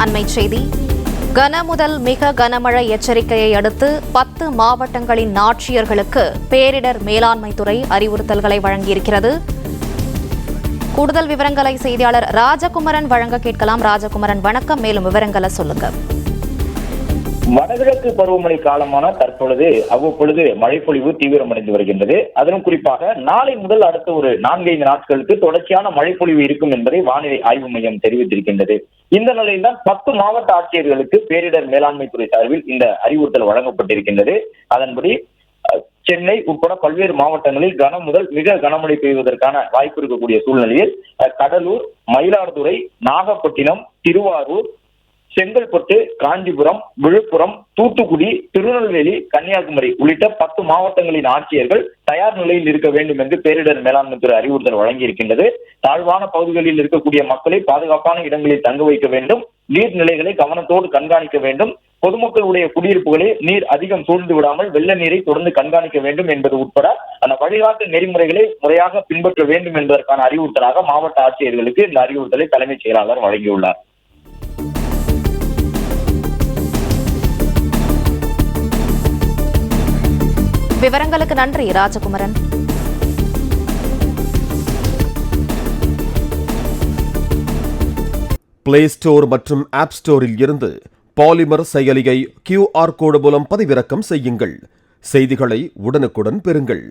அண்மைச் செய்தி. கன முதல் மிக கனமழை எச்சரிக்கையை அடுத்து 10 மாவட்டங்களின் ஆட்சியர்களுக்கு பேரிடர் மேலாண்மை துறை அறிவுறுத்தல்களை வழங்கியிருக்கிறது. கூடுதல் விவரங்களை செய்தியாளர் ராஜகுமரன் வழங்க கேட்கலாம். ராஜகுமரன், வணக்கம். மேலும் விவரங்களை சொல்லுங்க. வடகிழக்கு பருவமழை காலமான தற்பொழுது அவ்வப்பொழுது மழைப்பொழிவு தீவிரமடைந்து வருகின்றது. அதிலும் குறிப்பாக நாளை முதல் அடுத்த ஒரு 4-5 நாட்களுக்கு தொடர்ச்சியான மழைப்பொழிவு இருக்கும் என்பதை வானிலை ஆய்வு மையம் தெரிவித்திருக்கின்றது. இந்த நிலையில்தான் 10 மாவட்ட ஆட்சியர்களுக்கு பேரிடர் மேலாண்மை துறை சார்பில் இந்த அறிவுறுத்தல் வழங்கப்பட்டிருக்கின்றது. அதன்படி சென்னை உட்பட பல்வேறு மாவட்டங்களில் கனம் முதல் மிக கனமழை பெய்வதற்கான வாய்ப்பு இருக்கக்கூடிய சூழ்நிலையில் கடலூர், மயிலாடுதுறை, நாகப்பட்டினம், திருவாரூர், செங்கல்பட்டு, காஞ்சிபுரம், விழுப்புரம், தூத்துக்குடி, திருநெல்வேலி, கன்னியாகுமரி உள்ளிட்ட 10 மாவட்டங்களின் ஆட்சியர்கள் தயார் நிலையில் இருக்க வேண்டும் என்று பேரிடர் மேலாண்மை துறை அறிவுறுத்தல் வழங்கியிருக்கின்றது. தாழ்வான பகுதிகளில் இருக்கக்கூடிய மக்களை பாதுகாப்பான இடங்களில் தங்க வைக்க வேண்டும். நீர்நிலைகளை கவனத்தோடு கண்காணிக்க வேண்டும். பொதுமக்களுடைய குடியிருப்புகளை நீர் அதிகம் சூழ்ந்து விடாமல் வெள்ள நீரை தொடர்ந்து கண்காணிக்க வேண்டும் என்பது உட்பட அந்த வழிகாட்டு நெறிமுறைகளை முறையாக பின்பற்ற வேண்டும் என்பதற்கான அறிவுறுத்தலாக மாவட்ட ஆட்சியர்களுக்கு இந்த அறிவுறுத்தலை தலைமைச் செயலாளர் வழங்கியுள்ளார். விவரங்களுக்கு நன்றி ராஜகுமரன். பிளே ஸ்டோர் மற்றும் ஆப் ஸ்டோரில் இருந்து பாலிமர் செயலியை QR கோடு மூலம் பதிவிறக்கம் செய்யுங்கள். செய்திகளை உடனுக்குடன் பெறுங்கள்.